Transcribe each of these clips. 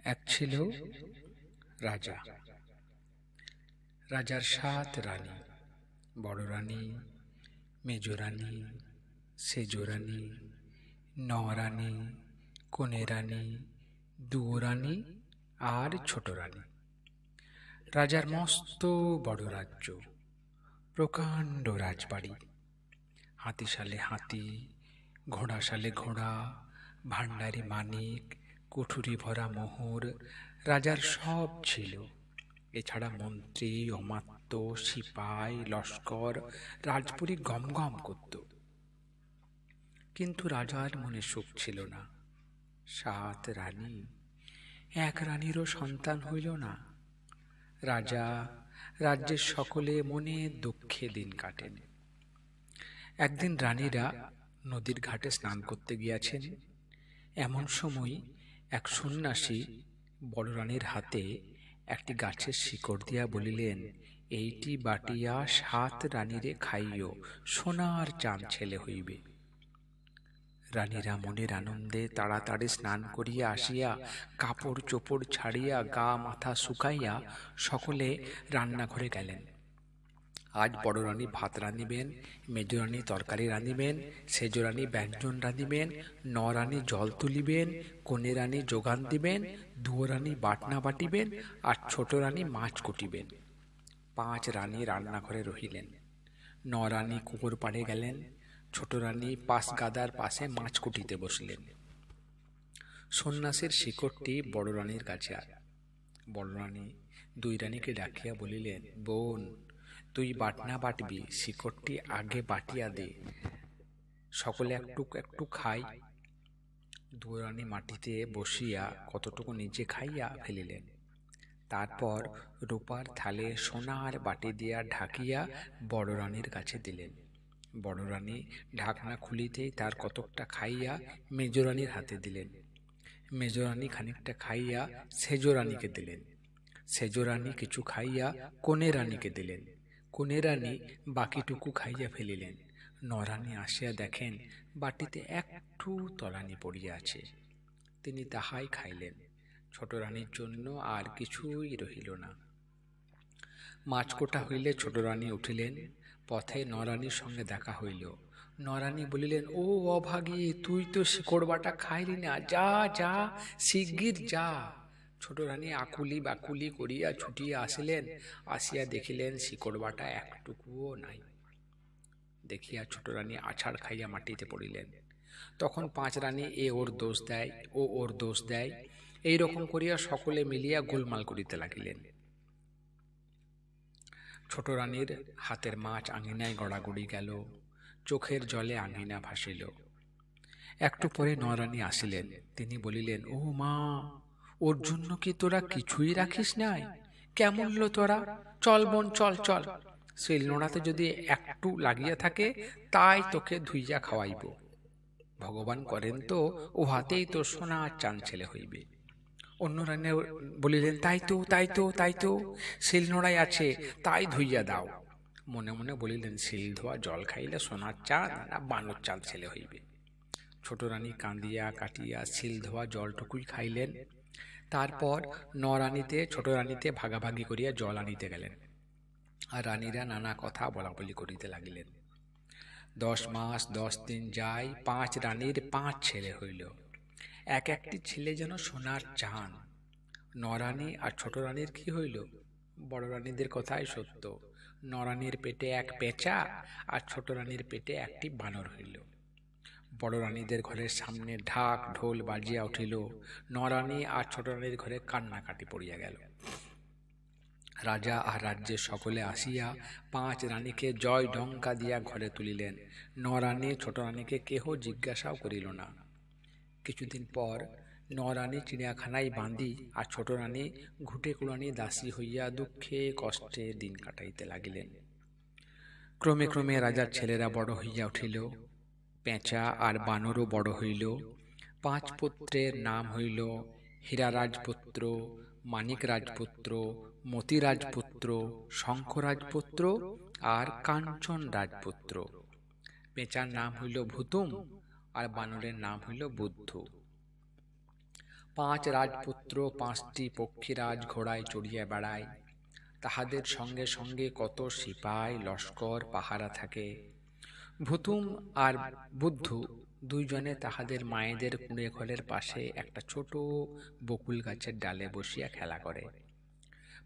এক ছিল রাজা। রাজার ৭ রানী, বড় রানী, মেজ রানী, সেজ রানী, নরানী, কনে রানী, দুয়োরানী আর ছোট রানী। রাজার মস্ত বড় রাজ্য, প্রকাণ্ড রাজবাড়ি। হাতিশালে হাতি, ঘোড়াশালে ঘোড়া, ভাণ্ডারে মানিক, কুঠুরি ভরা মোহর, রাজার সব ছিল। এছাড়া মন্ত্রী, অমাত্য, সিপাই, লস্কর, রাজপুরী গমগম করত। কিন্তু রাজার মনে সুখ ছিল না। ৭ রানী, এক রানীরও সন্তান হইল না। রাজা রাজ্যের সকলে মনে দুঃখে দিন কাটেন। একদিন রানীরা নদীর ঘাটে স্নান করতে গিয়াছেন। এমন সময় এক সন্ন্যাসী বড় রানীর হাতে একটি গাছের শিকড় দিয়া বলিলেন, এইটি বাটিয়া ৭ রানীরে খাইও, সোনার চাঁদ ছেলে হইবে। রানীরা মনের আনন্দে তাড়াতাড়ি স্নান করিয়া আসিয়া, কাপড় চোপড় ছাড়িয়া, গা মাথা শুকাইয়া সকলে রান্নাঘরে গেলেন। আজ বড় রানী ভাত রাঁধিবেন, মেজ রানী তরকারি রাঁধিবেন, সেজ রানী ব্যঞ্জন রাঁধিবেন, নরানী জল তুলিবেন, কনে রানী যোগান দিবেন, দুয়োরানী বাটনা বাটিবেন, আর ছোট রানী মাছ কুটিবেন। ৫ রানী রান্নাঘরে রহিলেন। নরানী কুকুর পাড়ে গেলেন। ছোট রানী পাশ গাদার পাশে মাছ কুটিতে বসলেন। সন্ন্যাসীর শিকড়টি বড় রানীর কাছে। বড় রানী ২ রানীকে ডাকিয়া বলিলেন, বোন, তুই বাটনা বাটবি, শিকড়টি আগে বাটিয়া দে, সকলে একটু একটু খাই। দুয়োরানী মাটিতে বসিয়া কতটুকু নিজে খাইয়া ফেলিলেন। তারপর রূপার থালে সোনার বাটি দিয়া ঢাকিয়া বড় রানীর কাছে দিলেন। বড় রানী ঢাকনা খুলিতেই তার কতকটা খাইয়া মেজ রানীর হাতে দিলেন। মেজ রানী খানিকটা খাইয়া সেজ রানীকে দিলেন। সেজ রানী কিছু খাইয়া কনে রানীকে দিলেন। কনে রানী বাকিটুকু খাইয়া ফেলিলেন। নরানী আসিয়া দেখেন বাটিতে একটু তলানি পড়িয়া আছে। তিনি তাহাই খাইলেন। ছোট রানীর জন্য আর কিছুই রহিল না। মাছ কোটা হইলে ছোট রানী উঠিলেন। পথে নরানীর সঙ্গে দেখা হইল। নরানী বলিলেন, ও অভাগী, তুই তো শিকড় বাটা খাইলি না, যা যা, শিগগির যা। ছোট রানী আকুলি বাকুলি করিয়া ছুটিয়া আসিলেন। আসিয়া দেখিলেন শিকড় বাটা একটুকুও নাই। দেখিয়া ছোট রানী আছাড় খাইয়া মাটিতে পড়িলেন। তখন ৫ রানী এ ওর দোষ দেয়, ও ওর দোষ দেয়, এই রকম করিয়া সকলে মিলিয়া গোলমাল করিতে লাগিলেন। ছোট রানীর হাতের মাছ আঙিনায় গড়াগড়ি গেল। চোখের জলে আঙিনা ভাসিল। একটু পরে নরানী আসিলেন। তিনি বলিলেন, ও মা, ওর জন্য কি তোরা কিছুই রাখিস নাই? কেমন লো তোরা? চল বোন, চল চল, শিল নোড়াতে যদি একটু লাগিয়া থাকে তাই তোকে ধুইয়া খাওয়াইব। ভগবান করেন তো ও হাতেই তো সোনার চাঁদ ছেলে হইবে। অন্য রানী বলিলেন, তাই তো তাই তো তাই তো, শিল নোড়াই আছে, তাই ধুইয়া দাও। মনে মনে বলিলেন, শিল ধোয়া জল খাইলে সোনার চাঁদ না বানর চাঁদ ছেলে হইবে। ছোট রানী কাঁদিয়া কাটিয়া শিল ধোয়া জলটুকুই খাইলেন। তারপর নরানীতে ছোট রানীতে ভাগাভাগি করিয়া জল আনিতে গেলেন। আর রানীরা নানা কথা বলাবলি করিতে লাগিলেন। ১০ মাস ১০ দিন যায়। ৫ রানীর ৫ ছেলে হইল। এক একটি ছেলে যেন সোনার চাঁদ। নরানী আর ছোট রানীর কি হইল? বড় রানীদের কথাই সত্য। নরানীর পেটে এক পেঁচা আর ছোট রানীর পেটে একটি বানর হইল। বড় রানীদের ঘরের সামনে ঢাক ঢোল বাজিয়া উঠিল। নরানী আর ছোট রানীর ঘরে কান্নাকাটি পড়িয়া গেল। রাজা আর রাজ্যের সকলে আসিয়া ৫ রানীকে জয় ডঙ্কা দিয়া ঘরে তুলিলেন। নরানী ছোট রানীকে কেহ জিজ্ঞাসাও করিল না। কিছুদিন পর নরানী চিড়িয়াখানায় বাঁধি আর ছোট রানী ঘুটে কুড়ানি দাসী হইয়া দুঃখে কষ্টে দিন কাটাইতে লাগিলেন। ক্রমে ক্রমে রাজার ছেলেরা বড় হইয়া উঠিল। পেঁচা আর বানরও বড় হইল। ৫ পুত্রের নাম হইল হীরা রাজপুত্র, মানিক রাজপুত্র, মতি রাজপুত্র, শঙ্খ রাজপুত্র আর কাঞ্চন রাজপুত্র। পেঁচার নাম হইল ভুতুম আর বানরের নাম হইল বুদ্ধ। পাঁচ রাজপুত্র 5টি পক্ষীরাজ ঘোড়ায় চড়িয়া বেড়ায়। তাহাদের সঙ্গে সঙ্গে কত সিপাই লস্কর পাহারা থাকে। ভুতুম আর বুদ্ধু দুইজনে তাহাদের মায়েদের কুঁড়ে ঘরের পাশে একটা ছোট বকুল গাছের ডালে বসিয়া খেলা করে।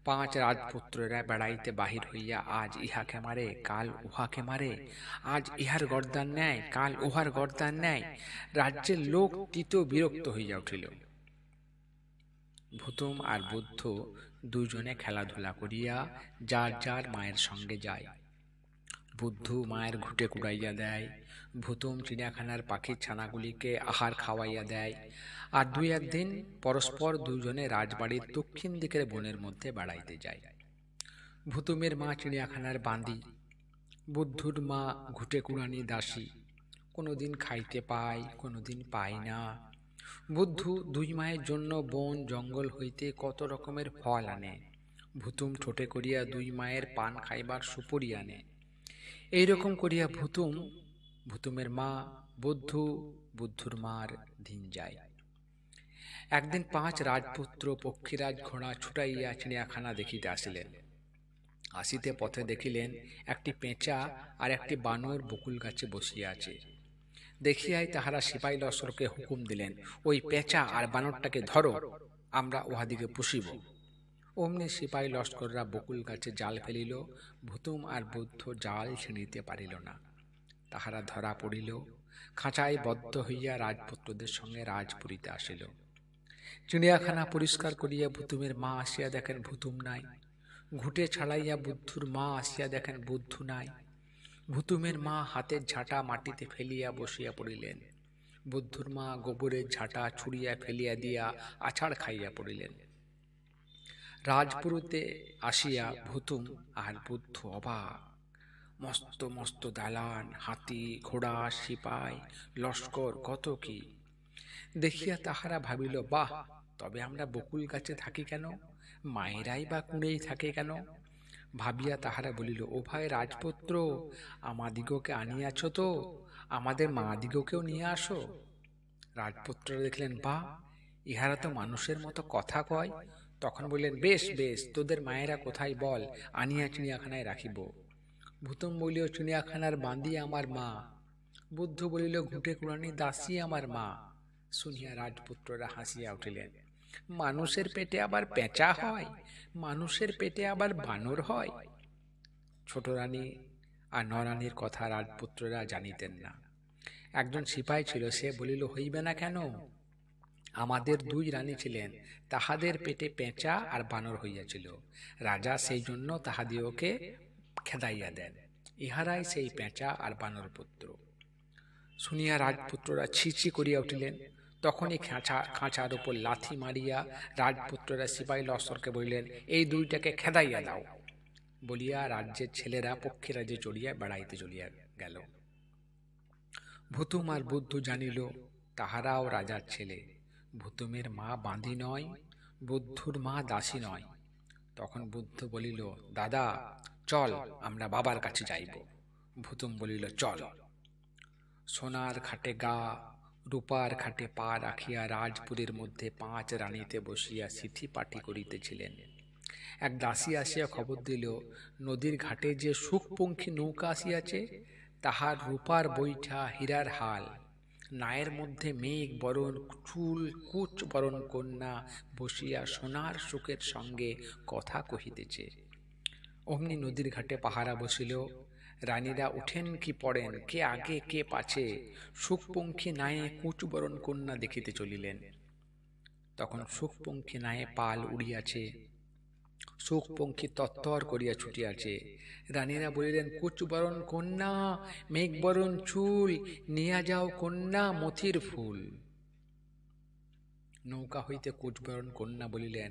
5 রাজপুত্ররা বেড়াইতে বাহির হইয়া আজ ইহাকে মারে, কাল উহাকে মারে, আজ ইহার গর্দান নেয়, কাল উহার গর্দান নেয়। রাজ্যের লোক তীত বিরক্ত হইয়া উঠিল। ভুতুম আর বুদ্ধ দুইজনে খেলাধুলা করিয়া যার যার মায়ের সঙ্গে যায়। বুদ্ধু মায়ের ঘুঁটে কুড়াইয়া দেয়, ভুতুম চিড়িয়াখানার পাখির ছানাগুলিকে আহার খাওয়াইয়া দেয়। আর 2-1 দিন পরস্পর দুইজনে রাজবাড়ির দক্ষিণ দিকের বনের মধ্যে বেড়াইতে যায়। ভুতুমের মা চিড়িয়াখানার বাঁধি, বুদ্ধুর মা ঘুঁটে কুড়ানি দাসী। কোনোদিন খাইতে পায়, কোনোদিন পায় না। বুদ্ধু দুই মায়ের জন্য বন জঙ্গল হইতে কত রকমের ফল আনে। ভুতুম ঠোঁটে করিয়া দুই মায়ের পান খাইবার সুপুরি আনে। এইরকম করিয়া ভুতুমের মা, বুদ্ধুর মার দিন যায়। একদিন 5 রাজপুত্র পক্ষীরাজ ঘোড়া ছুটাইয়া চিড়িয়াখানা দেখিতে আসিলেন। আসিতে পথে দেখিলেন একটি পেঁচা আর একটি বানর বকুল গাছে বসিয়া আছে। দেখিয়াই তাহারা সিপাই লস্করকে হুকুম দিলেন, ওই পেঁচা আর বানরটাকে ধরো, আমরা উহাদিকে পুষিব। অমনি সিপাই লস্কররা বকুল গাছে জাল ফেলিল। ভুতুম আর বুদ্ধ জাল ছিঁড়িতে পারিল না। তাহারা ধরা পড়িল। খাঁচায় বদ্ধ হইয়া রাজপুত্রদের সঙ্গে রাজপুরীতে আসিল। চিড়িয়াখানা পরিষ্কার করিয়া ভুতুমের মা আসিয়া দেখেন ভুতুম নাই। ঘুঁটে ছাড়াইয়া বুদ্ধুর মা আসিয়া দেখেন বুদ্ধু নাই। ভুতুমের মা হাতের ঝাঁটা মাটিতে ফেলিয়া বসিয়া পড়িলেন। বুদ্ধুর মা গোবরের ঝাঁটা ছুড়িয়া ফেলিয়া দিয়া আছাড় খাইয়া পড়িলেন। রাজপুরীতে আসিয়া ভুতুম আর বুদ্ধ অবাক। মস্ত মস্ত দালান, হাতি ঘোড়া, সিপাই লস্কর, কত কি দেখিয়া তাহারা ভাবিল, বাহ, তবে আমরা বকুল গাছে থাকি কেন? মায়েরাই বা কুঁড়েই থাকে কেন? ভাবিয়া তাহারা বলিল, ও ভাই রাজপুত্র, আমাদিগকে আনিয়াছ তো, আমাদের মা দিগকেও নিয়ে আসো। রাজপুত্ররা দেখলেন, বাহ, ইহারা তো মানুষের মতো কথা কয়। তখন বললেন, বেশ বেশ, তোদের মায়েরা কোথায় বল, আনিয়া চিড়িয়াখানায় রাখিব। ভুতুম বলিল, চিড়িয়াখানার বাঁধি আমার মা। বুদ্ধ বলিল, ঘুঁটে কুড়ানি দাসী আমার মা। শুনিয়া রাজপুত্ররা হাসিয়া উঠিলেন। মানুষের পেটে আবার পেঁচা হয়, মানুষের পেটে আবার বানর হয়। ছোট রানী আর নরানীর কথা রাজপুত্ররা জানিতেন না। একজন সিপাই ছিল, সে বলিল, হইবে না কেন? আমাদের 2 রানী ছিলেন, তাহাদের পেটে পেঁচা আর বানর হইয়াছিল। রাজা সেই জন্য তাহাদিওকে খেদাইয়া দেন। ইহারাই সেই পেঁচা আর বানর পুত্র। শুনিয়া রাজপুত্ররা ছি করিয়া উঠিলেন। তখনই খাঁচার উপর লাথি মারিয়া রাজপুত্ররা সিপাই লস্করকে বলিলেন, এই 2টাকে খেদাইয়া দাও। বলিয়া রাজ্যের ছেলেরা পক্ষীরাজে চড়িয়া বেড়াইতে চলিয়া গেল। ভুতুম আর বুদ্ধ জানিল তাহারাও রাজার ছেলে। ভুতুমের মা বাঁধি নয়, বুদ্ধুর মা দাসী নয়। তখন বুদ্ধ বলিল, দাদা চল, আমরা বাবার কাছে যাইব। ভুতুম বলিল, চল। সোনার খাটে গা, রূপার খাটে পা রাখিয়া রাজপুরীর মধ্যে 5 রানীতে বসিয়া সিথি পাটি করিতেছিলেন। এক দাসী আসিয়া খবর দিল, নদীর ঘাটে যে সুখপঙ্খী নৌকা আসিয়াছে, তাহার রূপার বৈঠা, হীরার হাল, নায়ের মধ্যে মেঘ বরণ চুল কুচ বরণ কন্যা বসিয়া সোনার সুখের সঙ্গে কথা কহিতেছে। অমনি নদীর ঘাটে পাহারা বসিল। রানীরা উঠেন কি পড়েন, কে আগে কে পাছে, সুখপঙ্খী নায়ে কুচবরণ কন্যা দেখিতে চলিলেন। তখন সুখপঙ্খী নায়ে পাল উড়িয়াছে, সুখপঙ্খী তত্তর করিয়া ছুটিয়াছে। রানীরা বলিলেন, কুচবরণ কন্যা, মেঘবরণ চুল, নিয়া যাও কন্যা মথির ফুল। নৌকা হইতে কুচবরণ কন্যা বলিলেন,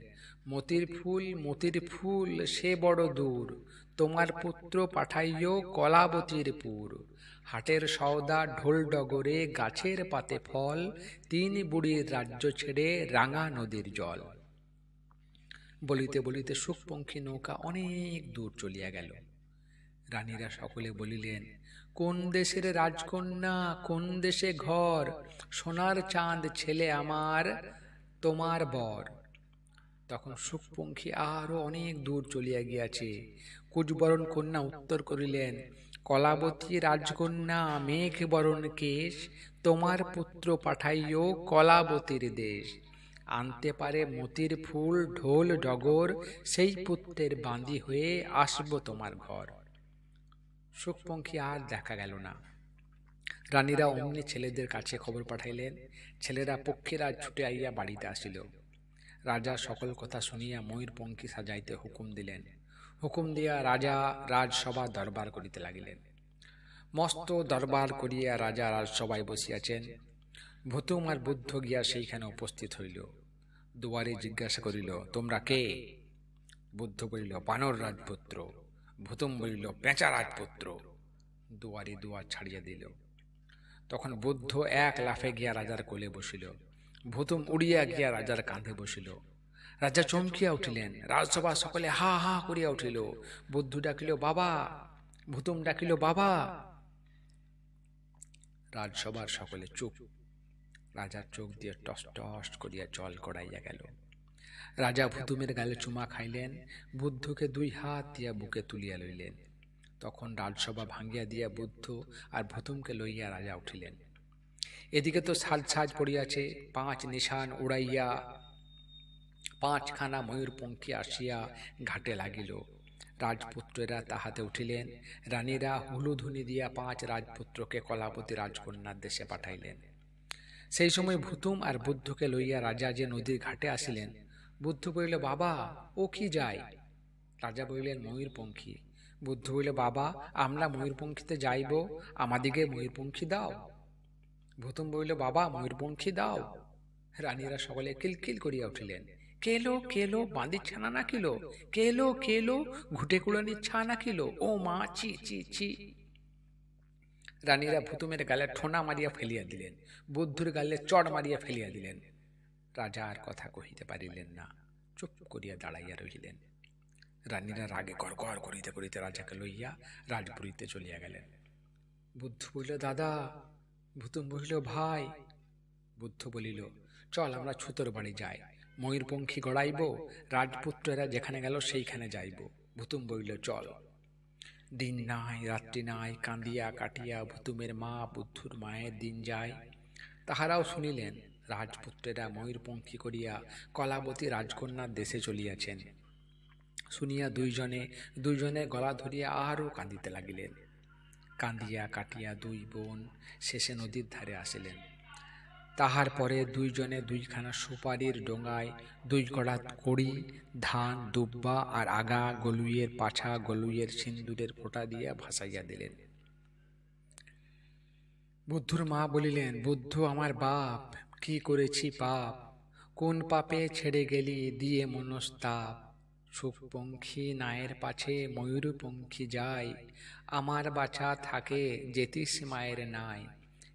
মতির ফুল সে বড় দূর, তোমার পুত্র পাঠাইও কলাবতীর পুর। হাটের সওদা ঢোল ডগরে, গাছের পাতে ফল, 3 বুড়ির রাজ্য ছেড়ে রাঙা নদীর জল। বলিতে বলিতে সুখপঙ্খী নৌকা অনেক দূর চলিয়া গেল। রানীরা সকলে বলিলেন, কোন দেশের রাজকন্যা, কোন দেশে ঘর, সোনার চাঁদ ছেলে আমার, তোমার বর। তখন সুখপঙ্খী আরো অনেক দূর চলিয়া গিয়াছে। কুচবরণ কন্যা উত্তর করিলেন, কলাবতী রাজকন্যা মেঘ বরণ কেশ, তোমার পুত্র পাঠাইও কলাবতীর দেশ। আনতে পারে মতির ফুল ঢোল ডগর, সেই পুত্রের বাঁধি হয়ে আসব তোমার ঘর। সুখপঙ্খী আর দেখা গেল না। রানীরা অমনি ছেলেদের কাছে খবর পাঠাইলেন। ছেলেরা পক্ষীরাজ ছুটে আইয়া বাড়িতে আসিল। রাজা সকল কথা শুনিয়া ময়ূরপঙ্খী সাজাইতে হুকুম দিলেন। হুকুম দিয়া রাজা রাজসভা দরবার করিতে লাগিলেন। মস্ত দরবার করিয়া রাজা রাজসভায় বসিয়াছেন। ভুতুম আর বুদ্ধ গিয়া সেইখানে উপস্থিত হইল। দুয়ারে জিজ্ঞাসা করিল, তোমরা কে? বুদ্ধ বলিল, বানর রাজপুত্র। ভুতুম বলিল, পেঁচা রাজপুত্র। দুয়ারে দুয়ার ছাড়িয়া দিল। তখন বুদ্ধ এক লাফে গিয়া রাজার কোলে বসিল। ভুতুম উড়িয়া গিয়া রাজার কাঁধে বসিল। রাজা চমকিয়া উঠিলেন। রাজসভা সকলে হা হা করিয়া উঠিল। বুদ্ধ ডাকিল, বাবা। ভুতুম ডাকিল, বাবা। রাজসভার সকলে চুপ। রাজার চোখ দিয়ে টস টস করিয়া জল গড়াইয়া গেল। রাজা ভুতুমের গালে চুমা খাইলেন। বুদ্ধকে দুই হাত দিয়া বুকে তুলিয়া লইলেন। তখন রাজসভা ভাঙ্গিয়া দিয়া বুদ্ধ আর ভুতুমকে লইয়া রাজা উঠিলেন। এদিকে তো সাজ সাজ পড়িয়াছে। 5 নিশান উড়াইয়া 5খানা ময়ূরপঙ্খী আসিয়া ঘাটে লাগিল। রাজপুত্রেরা তাহাতে উঠিলেন। রানীরা হুলুধুনি দিয়া 5 রাজপুত্রকে কলাবতী রাজকন্যার দেশে পাঠাইলেন। সেই সময় ভুতুম আর বুদ্ধকে লইয়া রাজা যে নদীর ঘাটে আসিলেন। বুদ্ধ বলিল, বাবা, ও কি যায়? রাজা বলিলেন, ময়ূরপঙ্খী। বুদ্ধ বলিল, বাবা, আমরা ময়ূরপঙ্খীতে যাইব, আমাদিগে ময়ূরপঙ্খী দাও। ভুতুম বলিল, বাবা, ময়ূরপঙ্খী দাও। রানীরা সকলে কিলকিল করিয়া উঠিলেন। কেলো কেলো বাঁধির ছানা না কিলো, কেলো কেলো ঘুটে কুড়ানির ছা না কিলো, ও মা, চি চি চি। রানীরা ভুতুমের গালে ঠোনা মারিয়া ফেলিয়া দিলেন। বুদ্ধুর গালে চড় মারিয়া ফেলিয়া দিলেন। রাজা আর কথা কহিতে পারিলেন না, চুপ করিয়া দাঁড়াইয়া রহিলেন। রানীরা রাগে গড়গড় করিতে করিতে রাজাকে লইয়া রাজপুরীতে চলিয়া গেলেন। বুদ্ধ বলিল, দাদা। ভুতুম বলিল, ভাই। বুদ্ধ বলিল, চল আমরা ছুতোর বাড়ি যাই, ময়ূরপঙ্খী গড়াইব, রাজপুত্রেরা যেখানে গেল সেইখানে যাইব। ভুতুম বলিল, চল। দিন নাই রাত্রি নাই, কাঁদিয়া কাটিয়া ভুতুমের মা বুদ্ধুর মায়ের দিন যায়। তাহারাও শুনিলেন রাজপুত্রেরা ময়ূরপঙ্খী করিয়া কলাবতী রাজকন্যার দেশে চলিয়াছেন। শুনিয়া দুইজনে গলা ধরিয়া আরও কাঁদিতে লাগিলেন। কাঁদিয়া কাটিয়া 2 বোন শেষে নদীর ধারে আসিলেন। তাহার পরে দুইজনে 2খানা সুপারির ডোঙায় 2 গড়া কড়ি, ধান, দুব্বা আর আগা গলুইয়ের পাছা গলুইয়ের সিন্দুরের ফোঁটা দিয়া ভাসাইয়া দিলেন। বুদ্ধুর মা বলিলেন, বুদ্ধ আমার বাপ, কি করেছি পাপ, কোন পাপে ছেড়ে গেলি দিয়ে মনস্তাপ। সুখপঙ্খী নায়ের পাছে ময়ূরপঙ্খী যায়, আমার বাছা থাকে যেতিস মায়ের নাই।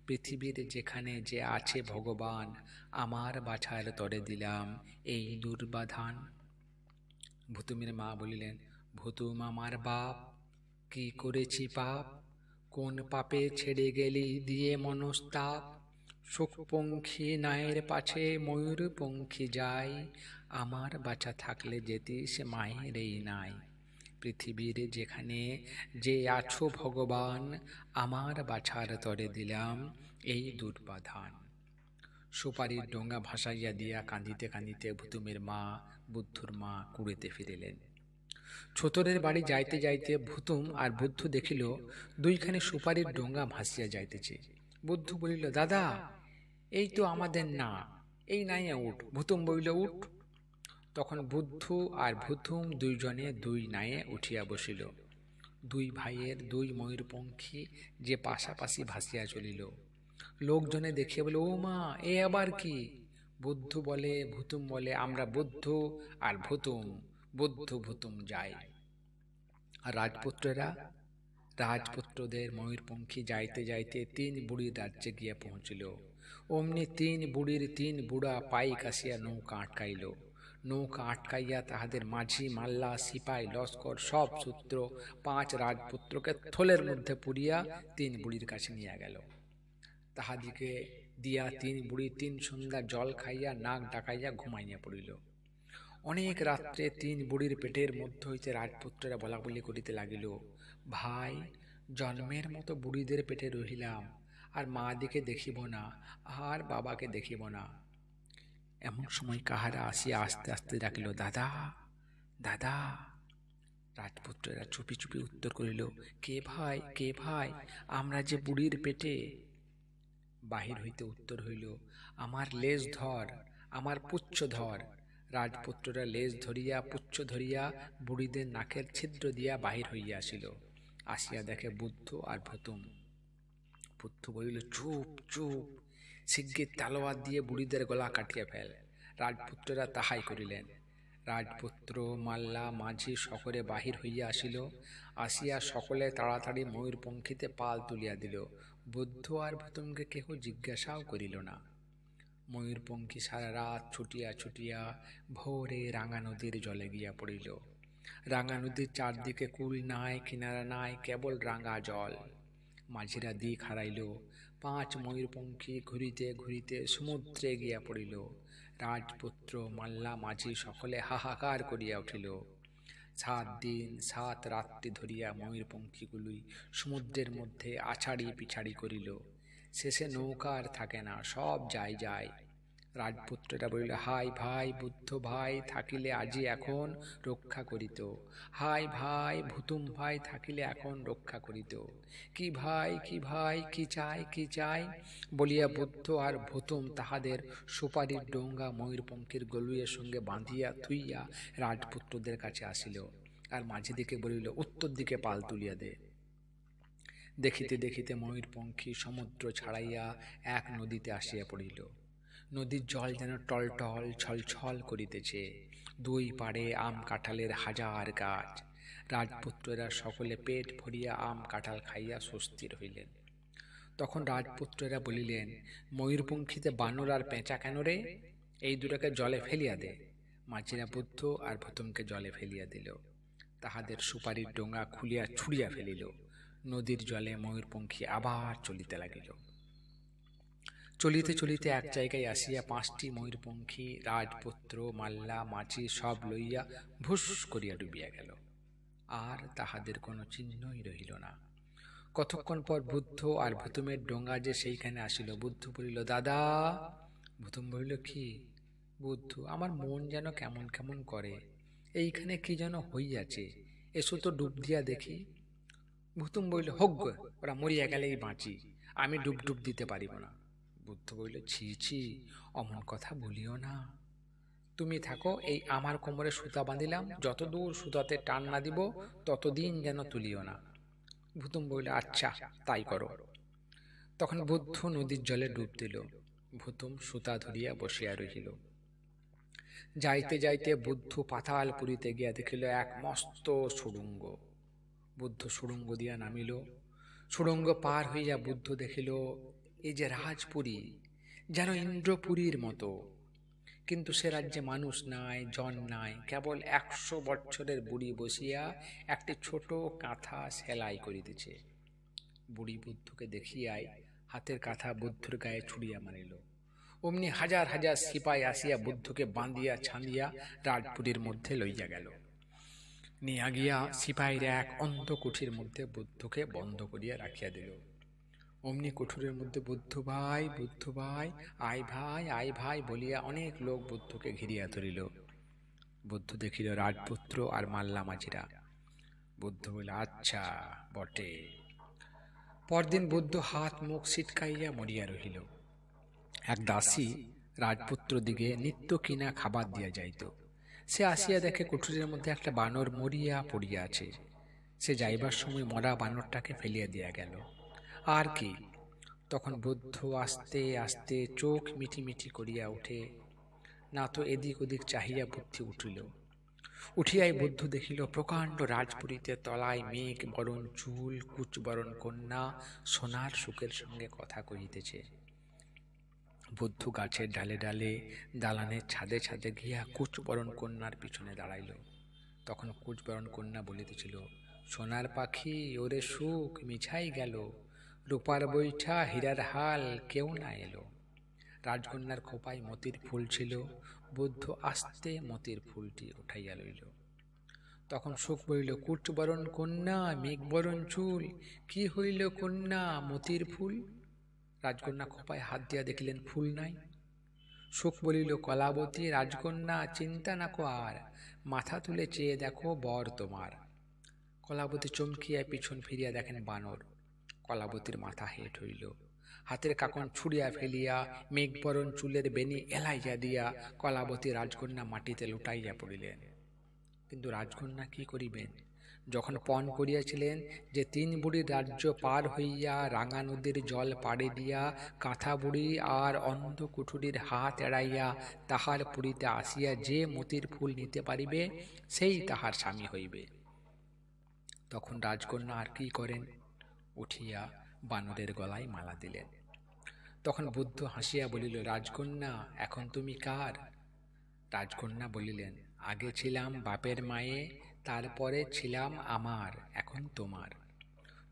পৃথিবীর যেখানে যে আছে ভগবান, আমার বাছার তরে দিলাম এই দুর্বাধান। ভুতুমের মা বলিলেন, ভুতুম আমার বাপ, কি করেছি পাপ, কোন পাপে ছেড়ে গেলি দিয়ে মনস্তাপ। সুখপঙ্খী নায়ের পাছে ময়ূরপঙ্খী যায়, আমার বাছা থাকলে যেতিস মায়ের এই নাই। পৃথিবীর যেখানে যে আছো ভগবান, আমার বাছার তরে দিলাম এই দুর্বাধান। সুপারির ডোঙা ভাসাইয়া দিয়া কাঁদিতে কাঁদিতে ভুতুমের মা বুদ্ধুর মা কুড়েতে ফিরিলেন। ছোটরের বাড়ি যাইতে যাইতে ভুতুম আর বুদ্ধ দেখিল 2খানি সুপারির ডোঙা ভাসিয়া যাইতেছে। বুদ্ধ বলিল, দাদা, এই তো আমাদের না, এই নাইয়া উঠ। ভুতুম বলিল, উঠ। তখন বুদ্ধ আর ভুতুম দুইজনে 2 নায়ে উঠিয়া বসিল। 2 ভাইয়ের 2 ময়ূরপঙ্খী যে পাশাপাশি ভাসিয়া চলিল। লোকজনে দেখিয়া বলে, ও মা, এ আবার কি? বুদ্ধ বলে, ভুতুম বলে, আমরা বুদ্ধ আর ভুতুম, বুদ্ধ ভুতুম যাই। আর রাজপুত্রদের ময়ূরপঙ্খী যাইতে যাইতে 3 বুড়ির রাজ্যে গিয়া পৌঁছিল। অমনি 3 বুড়ির 3 বুড়া পাইক আসিয়া নৌকা আটকাইল। নৌকা আটকাইয়া তাহাদের মাঝি মাল্লা সিপাই লস্কর সব সূত্র 5 রাজপুত্রকে থলের মধ্যে পুরিয়া 3 বুড়ির কাছে নিয়ে গেল। তাহাদিকে দিয়া তিন বুড়ি তিন সন্ধ্যা জল খাইয়া নাক ডাকাইয়া ঘুমাইয়া পড়িল। অনেক রাত্রে তিন বুড়ির পেটের মধ্য হইতে রাজপুত্রেরা বলাবলি করিতে লাগিল, ভাই, জন্মের মতো বুড়িদের পেটে রহিলাম, আর মা দিকে দেখিব না, আর বাবাকে দেখিব না। এমন সময় কাহারা আসিয়া আস্তে আস্তে ডাকিল, দাদা, দাদা। রাজপুত্রেরা চুপি চুপি উত্তর করিল, কে ভাই, কে ভাই, আমরা যে বুড়ির পেটে। বাহির হইতে উত্তর হইল, আমার লেজ ধর, আমার পুচ্ছ ধর। রাজপুত্ররা লেজ ধরিয়া পুচ্ছ ধরিয়া বুড়িদের নাকের ছিদ্র দিয়া বাহির হইয়া আসিল। আসিয়া দেখে বুদ্ধ আর ভুতুম। বুদ্ধ বলিল, চুপ চুপ, শিগগির তালোয়ার দিয়ে বুড়িদের গলা কাটিয়া ফেল। রাজপুত্ররা তাহাই করিলেন। রাজপুত্র, মাল্লা, মাঝি সকলে বাহির হইয়া আসিল। আসিয়া সকলে তাড়াতাড়ি ময়ূরপঙ্খীতে পাল তুলিয়া দিল। বুদ্ধ আর ভুতুমকে কেহ জিজ্ঞাসাও করিল না। ময়ূরপঙ্খী সারা রাত ছুটিয়া ছুটিয়া ভোরে রাঙা নদীর জলে গিয়া পড়িল। রাঙা নদীর চারদিকে কুল নাই, কিনারা নাই, কেবল রাঙা জল। মাঝিরা দিক হারাইল। 5 ময়ূরপঙ্খী ঘুরিতে ঘুরিতে সমুদ্রে গিয়া পড়িল। রাজপুত্র, মাল্লা, মাঝি সকলে হাহাকার করিয়া উঠিল। 7 দিন 7 রাত্রি ধরিয়া ময়ূরপঙ্খীগুলি সমুদ্রের মধ্যে আছাড়ি পিছাড়ি করিল। শেষে নৌকা আর থাকে না, সব যায় যায়। রাজপুত্ররা বলিল, হাই ভাই, বুদ্ধ ভাই থাকিলে আজি এখন রক্ষা করিত। হাই ভাই, ভুতুম ভাই থাকিলে এখন রক্ষা করিত। কি ভাই, কি ভাই, কি চাই, কি চাই বলিয়া বুদ্ধ আর ভুতুম তাহাদের সুপারির ডোঙ্গা ময়ূরপঙ্খীর গলুয়ের সঙ্গে বাঁধিয়া থুইয়া রাজপুত্রদের কাছে আসিল। আর মাঝিদিকে বলিল, উত্তর দিকে পাল তুলিয়া দে। দেখিতে দেখিতে ময়ূরপঙ্খী সমুদ্র ছাড়াইয়া এক নদীতে আসিয়া পড়িল। নদীর জল যেন টলটল ছলছল করিতেছে। 2 পাড়ে আম কাঁঠালের হাজার গাছ। রাজপুত্রেরা সকলে পেট ভরিয়া আম কাঁঠাল খাইয়া স্বস্তির হইলেন। তখন রাজপুত্রেরা বলিলেন, ময়ূরপঙ্খীতে বানর আর পেঁচা কেন রে? এই দুটাকে জলে ফেলিয়া দে। মাঝিরা বুদ্ধ আর ভুতুমকে জলে ফেলিয়া দিল। তাহাদের সুপারির ডোঙা খুলিয়া ছুড়িয়া ফেলিল। নদীর জলে ময়ূরপঙ্খী আবার চলিতে লাগিল। চলিতে চলিতে এক জায়গায় আসিয়া 5টি ময়ূরপঙ্খী রাজপুত্র, মাল্লা, মাঝি সব লইয়া ভুস করিয়া ডুবিয়া গেল। আর তাহাদের কোনো চিহ্নই রহিল না। কতক্ষণ পর বুদ্ধ আর ভুতুমের ডোঙ্গা যে সেইখানে আসিল। বুদ্ধ বলিল, দাদা। ভুতুম বলিল, কি? বুদ্ধ, আমার মন যেন কেমন কেমন করে, এইখানে কি যেন হইয়াছে, এসো তো ডুব দিয়া দেখি। ভুতুম বলিল, হোক, ওরা মরিয়া গেলেই বাঁচি, আমি ডুব ডুব দিতে পারিব না। বুদ্ধ বলিল, ছি ছি, অমন কথা বলিও না। তুমি থাকো, এই আমার কোমরে সুতা বাঁধিলাম, যতদূর সুতাতে টান না দিব ততদিন যেন তুলিও না। ভুতুম বলিল, আচ্ছা, তাই করো। তখন বুদ্ধ নদীর জলে ডুব দিল। ভুতুম সুতা ধরিয়া বসিয়া রহিল। যাইতে যাইতে বুদ্ধ পাতাল পুরীতে গিয়া দেখিল এক মস্ত সুড়ঙ্গ। বুদ্ধ সুড়ঙ্গ দিয়া নামিল। সুড়ঙ্গ পার হইয়া বুদ্ধ দেখিল, এই যে রাজপুরী, যেন ইন্দ্রপুরীর মতো। কিন্তু সে রাজ্যে মানুষ নাই, জন নাই, কেবল 100 বৎসরের বুড়ি বসিয়া একটি ছোট কাঁথা সেলাই করিতেছে। বুড়ি বুদ্ধকে দেখিয়াই হাতের কাঁথা বুদ্ধর গায়ে ছুড়িয়া মারিল। অমনি হাজার হাজার সিপাই আসিয়া বুদ্ধকে বাঁধিয়া ছাঁদিয়া রাজপুরীর মধ্যে লইয়া গেল। নিয়া গিয়া সিপাহীরা এক অন্ধ কুঠির মধ্যে বুদ্ধকে বন্ধ করিয়া রাখিয়া দিল। অমনি কুঠুরের মধ্যে বুদ্ধ ভাই, বুদ্ধ ভাই, আয় ভাই, আয় ভাই বলিয়া অনেক লোক বুদ্ধকে ঘিরিয়া ধরিল। বুদ্ধ দেখিল রাজপুত্র আর মাল্লা মাঝিরা। বুদ্ধ বলিল, আচ্ছা বটে। পরদিন বুদ্ধ হাত মুখ ছিটকাইয়া মরিয়া রহিল। এক দাসী রাজপুত্র দিকে নিত্য কিনা খাবার দিয়া যাইত। সে আসিয়া দেখে কুঠুরের মধ্যে একটা বানর মরিয়া পড়িয়া আছে। সে যাইবার সময় মরা বানরটাকে ফেলিয়া দিয়া গেল। আর কি! তখন বুদ্ধ আস্তে আস্তে চোখ মিটি মিটি করিয়া উঠে, না তো এদিক ওদিক চাহিয়া বুদ্ধি উঠিল। উঠিয়াই বুদ্ধ দেখিল প্রকাণ্ড রাজপুরীতে তলায় মেঘ বরণ চুল, কুচবরণ কন্যা সোনার সুখের সঙ্গে কথা কহিতেছে। বুদ্ধ গাছের ডালে ডালে, দালানের ছাদে ছাদে গিয়া কুচবরণ কন্যার পিছনে দাঁড়াইল। তখন কুচবরণ কন্যা বলিতেছিল, সোনার পাখি, ওরে সুখ মিছাই গেল, রূপার বৈঠা হীরার হাল কেউ না এলো। রাজকন্যার খোপায় মতির ফুল ছিল। বুদ্ধ আস্তে মতির ফুলটি উঠাইয়া লইল। তখন সুখ বলিল, কুটবরণ কন্যা, মেঘবরণ চুল, কি হইল কন্যা মতির ফুল? রাজকন্যা খোপায় হাত দিয়া দেখিলেন ফুল নাই। সুখ বলিল, কলাবতী রাজকন্যা, চিন্তা নাকো আর, মাথা তুলে চেয়ে দেখো বর তোমার। কলাবতী চমকিয়া পিছন ফিরিয়া দেখেন বানর। কলাবতীর মাথা হেঁট হইল। হাতের কাকন ছুড়িয়া ফেলিয়া মেঘবরণ চুলের বেনি এলাইয়া দিয়া কলাবতী রাজকন্যা মাটিতে লুটাইয়া পড়িলেন। কিন্তু রাজকন্যা কি করিবেন? যখন পণ করিয়াছিলেন যে 3 বুড়ির রাজ্য পার হইয়া রাঙা নদীর জল পাড়ি দিয়া কাঁথা বুড়ি আর অন্ধ কুঠুরির হাত এড়াইয়া তাহার পুরীতে আসিয়া যে মতির ফুল নিতে পারিবে, সেই তাহার স্বামী হইবে। তখন রাজকন্যা আর কি করেন? উঠিয়া বানরের গলায় মালা দিলেন। তখন বুদ্ধ হাসিয়া বলিল, রাজকন্যা, এখন তুমি কার? রাজকন্যা বলিলেন, আগে ছিলাম বাপের মায়ে, তারপরে ছিলাম আমার, এখন তোমার।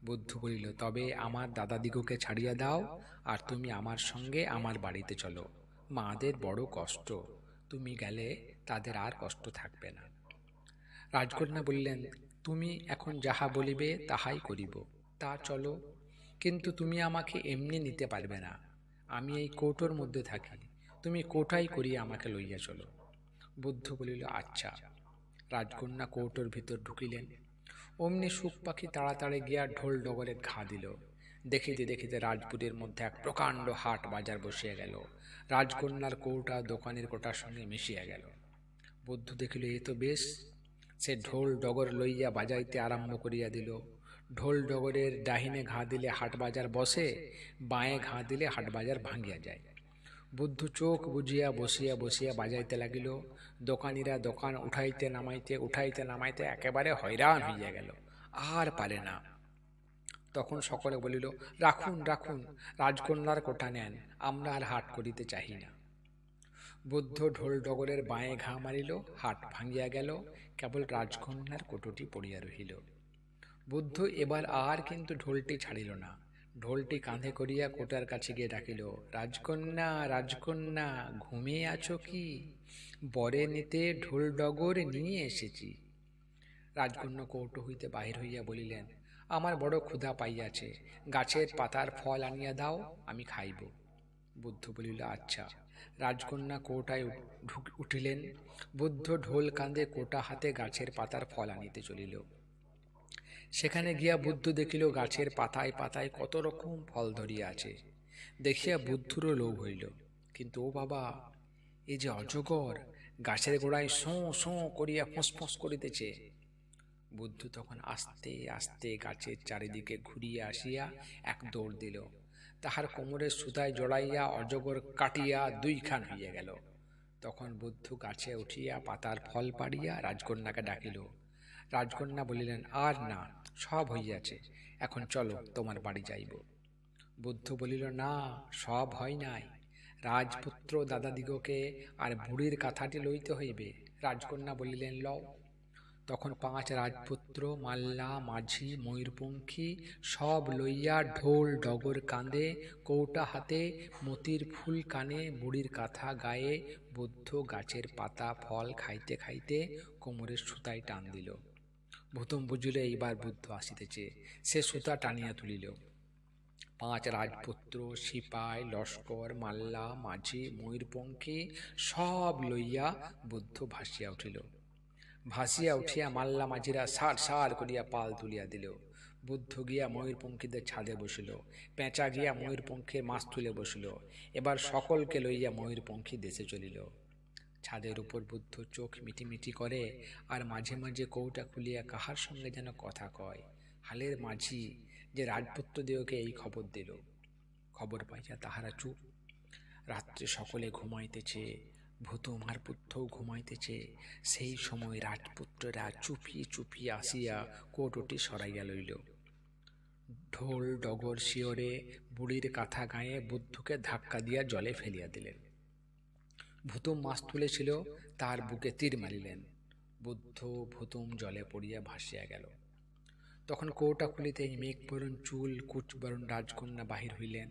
বুদ্ধ বলিল, তবে আমার দাদাদিগকে ছাড়িয়া দাও, আর তুমি আমার সঙ্গে আমার বাড়িতে চলো। মাদের বড় কষ্ট, তুমি গেলে তাদের আর কষ্ট থাকবে না। রাজকন্যা বলিলেন, তুমি এখন যাহা বলিবে তাহাই করিব। তা চলো, কিন্তু তুমি আমাকে এমনি নিতে পারবে না। আমি এই কৌটোর মধ্যে থাকি, তুমি কোটাই করিয়া আমাকে লইয়া চলো। বুদ্ধ বলিল, আচ্ছা। রাজকন্যা কৌটোর ভিতর ঢুকিলেন। অমনি সুখ পাখি তাড়াতাড়ি গিয়া ঢোল ডগরে ঘা দিল। দেখিতে দেখিতে রাজপুরীর মধ্যে এক প্রকাণ্ড হাট বাজার বসিয়া গেল। রাজকন্যার কৌটা দোকানের কোটার সঙ্গে মিশিয়া গেল। বুদ্ধ দেখিল, এ তো বেশ। সে ঢোল ডগর লইয়া বাজাইতে আরম্ভ করিয়া দিল। ঢোল ডগরের ডাহিনে ঘা দিলে হাট বাজার বসে, বাঁয়ে ঘা দিলে হাট বাজার ভাঙিয়া যায়। বুদ্ধ চোখ বুঝিয়া বসিয়া বসিয়া বাজাইতে লাগিল। দোকানিরা দোকান উঠাইতে নামাইতে একেবারে হয়রান হইয়া গেল, আর পারে না। তখন সকলে বলিল, রাখুন রাখুন, রাজকন্যার কোটা নেন, আমরা আর হাট করিতে চাহি না। বুদ্ধ ঢোল ডগরের বাঁয়ে ঘা মারিল, হাট ভাঙিয়া গেল, কেবল রাজকন্যার কোটোটি পড়িয়া রহিল। বুদ্ধ এবার আর কিন্তু ঢোলটি ছাড়িল না। ঢোলটি কাঁধে করিয়া কোটার কাছে গিয়ে ডাকিল, রাজকন্যা, রাজকন্যা, ঘুমিয়ে আছো কি? বরে নিতে ঢোল ডগর নিয়ে এসেছি। রাজকন্যা কৌটো হইতে বাহির হইয়া বলিলেন, আমার বড় ক্ষুধা পাইয়াছে, গাছের পাতার ফল আনিয়া দাও, আমি খাইব। বুদ্ধ বলিল, আচ্ছা। রাজকন্যা কৌটায় উঠিলেন। বুদ্ধ ঢোল কাঁধে কোটা হাতে গাছের পাতার ফল আনিতে চলিল। সেখানে গিয়া বুদ্ধ দেখিল গাছের পাতায় পাতায় কত রকম ফল ধরিয়া আছে। দেখিয়া বুদ্ধরও লোভ হইল। কিন্তু ও বাবা, এই যে অজগর গাছের গোড়ায় শোঁ শোঁ করিয়া ফোঁস করিতেছে। বুদ্ধ তখন আস্তে আস্তে গাছের চারিদিকে ঘুরিয়া আসিয়া এক দৌড় দিল। তাহার কোমরের সুতায় জড়াইয়া অজগর কাটিয়া 2 খান হইয়া গেল। তখন বুদ্ধ গাছে উঠিয়া পাতার ফল পাড়িয়া রাজকন্যাকে ডাকিল। রাজকন্যা বলিলেন, আর না, সব হইয়াছে, এখন চলো, তোমার বাড়ি যাইব। বুদ্ধ বলিল, না, সব হয় নাই। রাজপুত্র দাদাদিগকে আর বুড়ির কাঁথাটি লইতে হইবে। রাজকন্যা বলিলেন, লও। তখন 5 রাজপুত্র, মাল্লা, মাঝি, ময়ূরপঙ্খী সব লইয়া ঢোল ডগর কাঁধে, কৌটা হাতে, মতির ফুল কানে, বুড়ির কাঁথা গায়ে, বুদ্ধ গাছের পাতা ফল খাইতে খাইতে কোমরের সুতায় টান দিল। ভূতম বুঝিল এইবার বুদ্ধ আসিতেছে, সে সুতা টানিয়া তুলিল। 5 রাজপুত্র, সিপাই, লস্কর, মাল্লা, মাঝি, ময়ূরপঙ্খী সব লইয়া বুদ্ধ ভাসিয়া উঠিল। ভাসিয়া উঠিয়া মাল্লা মাঝিরা সার সার করিয়া পাল তুলিয়া দিল। বুদ্ধ গিয়া ময়ূরপঙ্খীদের ছাদে বসিল। পেঁচা গিয়া ময়ূরপঙ্খীর মাছ তুলে বসিল। এবার সকলকে লইয়া ময়ূরপঙ্খী দেশে চলিল। ছাদের উপর বুদ্ধ চোখ মিটিমিটি করে, আর মাঝে মাঝে কৌটা খুলিয়া কাহার সঙ্গে যেন কথা কয়। হালের মাঝি যে রাজপুত্রদিগকে এই খবর দিল। খবর পাইয়া তাহারা চুপ। রাত্রে সকলে ঘুমাইতেছে, ভূতমার পুত্রও ঘুমাইতেছে। সেই সময় রাজপুত্ররা চুপিয়ে চুপিয়ে আসিয়া কৌটোটি সরাইয়া লইল। ঢোল ডগর শিওরে বুড়ির কাঁথা গায়ে বুদ্ধকে ধাক্কা দিয়া জলে ফেলিয়া দিলেন। ভূতম মাছ তুলেছিল, তার বুকে তীর মারিলেন। বুদ্ধ ভূতম জলে পড়িয়া ভাসিয়া গেল। তখন কৌটা খুলিতেই মেঘবরণ চুল কুচবরণ রাজকন্যা বাহির হইলেন।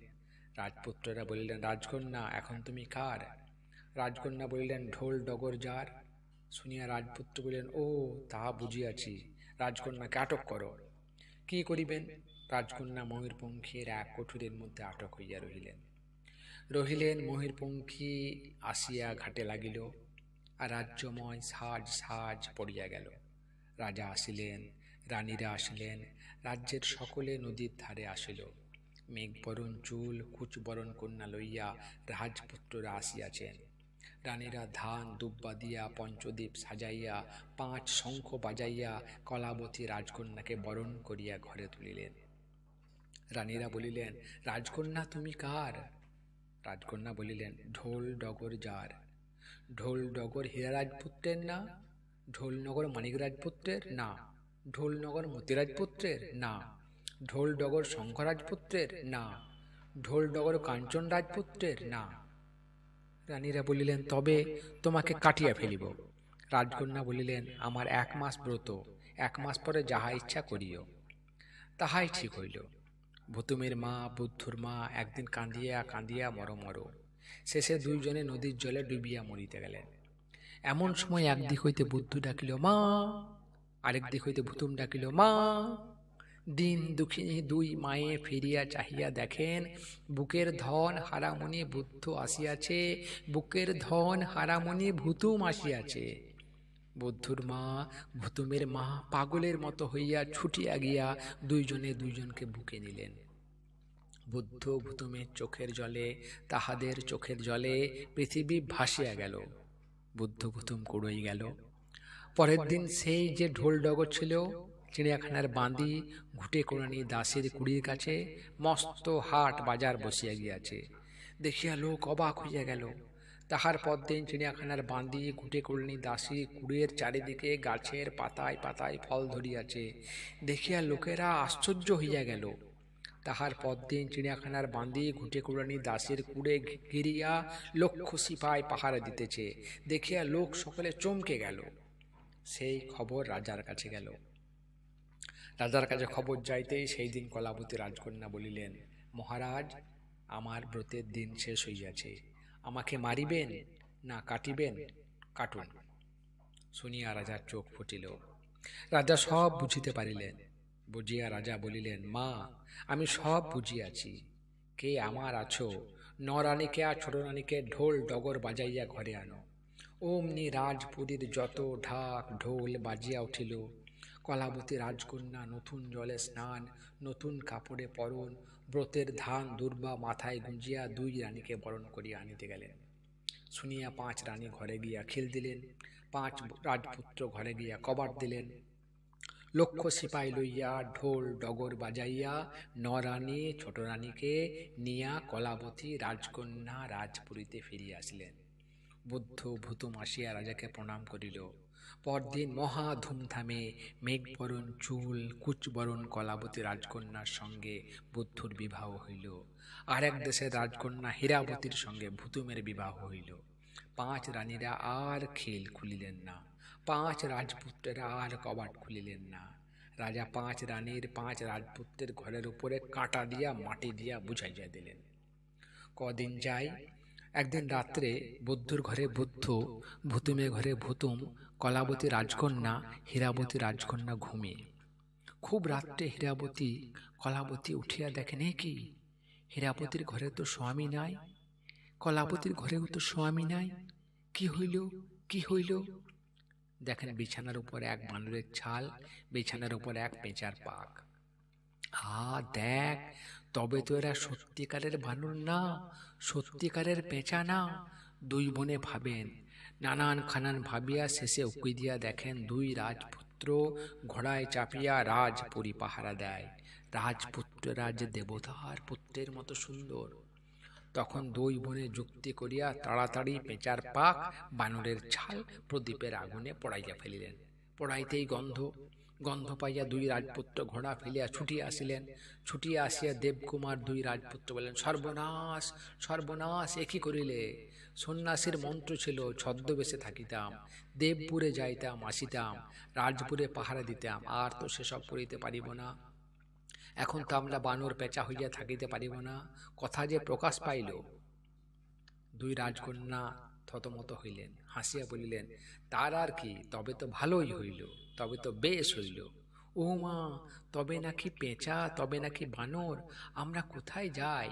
রাজপুত্ররা বলিলেন, রাজকন্যা এখন তুমি কার? রাজকন্যা বলিলেন, ঢোল ডগর যার। শুনিয়া রাজপুত্র বলিলেন, ও তা বুঝিয়াছি, রাজকন্যাকে আটক করো। কি করিবেন? রাজকন্যা ময়ূরপঙ্খীর এক কুঠুরের মধ্যে আটক হইয়া রহিলেন। ময়ূরপঙ্খী আসিয়া ঘাটে লাগিল, আর রাজ্যময় সাজ সাজ পড়িয়া গেল। রাজা আসিলেন, রানীরা আসিলেন, রাজ্যের সকলে নদীর ধারে আসিল। মেঘবরণ চুল কুচবরণ কন্যা লইয়া রাজপুত্ররা আসিয়াছেন। রানীরা ধান দুব্বা দিয়া পঞ্চদ্বীপ সাজাইয়া 5 শঙ্খ বাজাইয়া কলাবতী রাজকন্যাকে বরণ করিয়া ঘরে তুলিলেন। রানীরা বলিলেন, রাজকন্যা তুমি কার? রাজকন্যা বলিলেন, ঢোল ডগর যার। ঢোল ডগর হীরা রাজপুত্রের না? ঢোলনগর মানিক রাজপুত্রের না? ঢোলনগর মতি রাজপুত্রের না? ঢোল ডগর শঙ্খ রাজপুত্রের না? ঢোল ডগর কাঞ্চন রাজপুত্রের না? রানীরা বলিলেন, তবে তোমাকে কাটিয়া ফেলিব। রাজকন্যা বলিলেন, আমার 1 মাস ব্রত, 1 মাস পরে যাহা ইচ্ছা করিও। তাহাই ঠিক হইল। ভুতুমের মা বুদ্ধুর মা একদিন কাঁদিয়া কাঁদিয়া মর শেষে 2 জনে নদীর জলে ডুবিয়া মরিতে গেলেন। এমন সময় একদিক হইতে বুদ্ধু ডাকিল, মা। আরেক দিক হইতে ভুতুম ডাকিল, মা। দিন দুঃখিনী 2 মায়ে ফিরিয়া চাহিয়া দেখেন, বুকের ধন হারামণি বুদ্ধ আসিয়াছে, বুকের ধন হারামণি ভুতুম আসিয়াছে। বুদ্ধুর মা ভুতুমের মা পাগলের মতো হইয়া ছুটিয়া গিয়া 2 জনে 2 জনকে বুকে নিলেন। বুদ্ধ ভুতুমের চোখের জলে, তাহাদের চোখের জলে পৃথিবী ভাসিয়া গেল। বুদ্ধ ভুতুম কুড়োই গেল। পরের দিন সেই যে ঢোল ডগর ছিল, চিড়িয়াখানার বাঁধি ঘুটে কোড়ানি দাসের কুড়ির কাছে মস্ত হাট বাজার বসিয়া গিয়াছে। দেখিয়া লোক অবাক হইয়া গেল। তাহার পরদিন চিড়িয়াখানার বাঁধি ঘুটে কোড়ানি দাসী কুড়ির চারিদিকে গাছের পাতায় পাতায় ফল ধরিয়াছে। দেখিয়া লোকেরা আশ্চর্য হইয়া গেল। তাহার পরদিন চিড়িয়াখানার বাঁধি ঘুটে কোড়ানি দাসের কুড়ে ঘিরিয়া লক্ষ্য সিপাই পাহারা দিতেছে। দেখিয়া লোক সকলে চমকে গেল। সেই খবর রাজার কাছে গেল। রাজার কাছে খবর যাইতেই সেই দিন কলাবতী রাজকন্যা বলিলেন, মহারাজ, আমার ব্রতের দিন শেষ হইয়াছে, আমাকে মারিবেন না কাটিবেন? কাটুন। শুনিয়া রাজার চোখ ফুটিল। রাজা সব বুঝিতে পারিলেন। বুঝিয়া রাজা বলিলেন, মা, আমি সব বুঝিয়াছি। কে আমার আছো? নরানীকে আর ছোট রানীকে ঢোল ডগর বাজাইয়া ঘরে আনো। অমনি রাজপুরীর যত ঢাক ঢোল বাজিয়া উঠিল। কলাবতী রাজকন্যা নতুন জলে স্নান, নতুন কাপড়ে পরন, ব্রতের ধান দুর্বা মাথায় গুঁজিয়া 2 রানীকে বরণ করিয়া আনিতে গেলেন। শুনিয়া 5 রানী ঘরে গিয়া খিল দিলেন। 5 রাজপুত্র ঘরে গিয়া কবাট দিলেন। লক্ষ্য সিপাই লইয়া ঢোল ডগর বাজাইয়া নরানী ছোট রানীকে নিয়া কলাবতী রাজকন্যা রাজপুরীতে ফিরিয়া আসিলেন। বুদ্ধ ভুতুম আসিয়া রাজাকে প্রণাম করিল। পরদিন মহা ধুমধামে মেঘবরণ চুল কুচবরণ কলাবতী রাজকন্যার সঙ্গে বুদ্ধুর বিবাহ হইল। আর এক দেশের রাজকন্যা হীরাবতীর সঙ্গে ভুতুমের বিবাহ হইল। 5 রানীরা আর খিল খুলিলেন না। 5 রাজপুত্রেরা আর কবাট খুলিলেন না। রাজা 5 রানীর 5 রাজপুত্রের ঘরের উপরে কাঁটা দিয়া মাটি দিয়া বুঝাইয়া দিলেন। কদিন যায়, একদিন রাত্রে বুদ্ধুর ঘরে বুদ্ধ, ভুতুমের ঘরে ভুতুম, কলাবতী রাজকন্যা, হীরাবতী রাজকন্যা ঘুমিয়ে। খুব রাত্রে হীরাবতী কলাবতী উঠিয়া দেখেন, কি হীরাবতীর ঘরে তো স্বামী নাই, কলাবতীর ঘরেও তো স্বামী নাই। কি হইল, কি হইল? দেখেন বিছানার উপর এক বানরের ছাল, বিছানার উপর এক পেঁচার পাক। দেখ, তবে তো এরা সত্যিকারের বানর না, সত্যিকারের পেঁচা না। 2 বোনে ভাবেন, নানান খানান ভাবিয়া শেষে উকি দিয়া দেখেন 2 রাজপুত্র ঘোড়ায় চাপিয়া রাজপুরী পাহারা দেয়। রাজপুত্ররা যে দেবতার পুত্রের মতো সুন্দর। তখন 2 বোনে যুক্তি করিয়া তাড়াতাড়ি পেঁচার পাক বানরের ছাল প্রদীপের আগুনে পড়াইয়া ফেলিলেন। পড়াইতেই গন্ধ পাইয়া 2 রাজপুত্র ঘোড়া ফেলিয়া ছুটিয়া আসিলেন। ছুটিয়া আসিয়া দেবকুমার 2 রাজপুত্র বলেন, সর্বনাশ, সর্বনাশ, এ কি করিলে? সন্ন্যাসীর মন্ত্র ছিল ছদ্মবেশে থাকিতাম, দেবপুরে যাইতাম আসিতাম, রাজপুরে পাহারা দিতাম, আর তো সেসব করিতে পারিব না। এখন তো আমরা বানর পেঁচা হইয়া থাকিতে পারিব না, কথা যে প্রকাশ পাইল। দুই রাজকন্যা থতমত হইলেন, হাসিয়া বলিলেন, তার আর কি, তবে তো ভালোই হইল, তবে তো বেশ হইল। ও মা, তবে নাকি পেঁচা, তবে নাকি বানর, আমরা কোথায় যাই?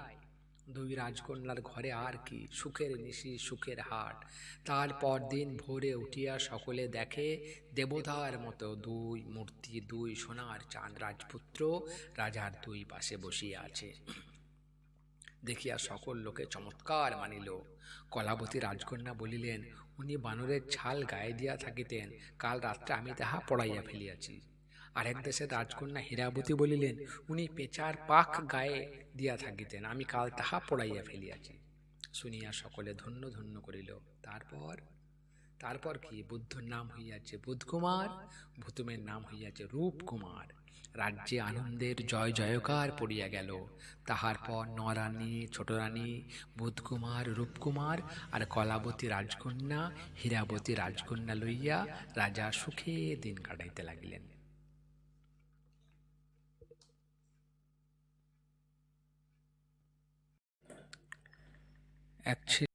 দুই রাজকন্যার ঘরে আর কি, সুখের নিশি, সুখের হাট। তারপর দিন ভোরে উঠিয়া সকলে দেখে দেবতার মতো দুই মূর্তি, দুই সোনার চাঁদ রাজপুত্র রাজার দুই পাশে বসিয়া আছে। দেখিয়া সকল লোকে চমৎকার মানিল। কলাবতী রাজকন্যা বলিলেন, উনি বানরের ছাল গায়ে দিয়া থাকিতেন, কাল রাত্রে আমি তাহা পড়াইয়া ফেলিয়াছি। আরেক দেশের রাজকন্যা হীরাবতী বলিলেন, উনি পেঁচার পাখ গায়ে দিয়া থাকিতেন, আমি কাল তাহা পড়াইয়া ফেলিয়াছি। শুনিয়া সকলে ধন্য ধন্য করিল। তারপর তারপর কি, বুদ্ধর নাম হইয়াছে বুধকুমার, ভূতমের নাম হইয়াছে রূপকুমার। রাজ্যে আনন্দের জয় জয়কার পড়িয়া গেল। তাহার পর নরানী, ছোট রানী, বুধকুমার, রূপকুমার আর কলাবতী রাজকন্যা, হীরাবতী রাজকন্যা লইয়া রাজা সুখে দিন কাটাইতে লাগিলেন। এক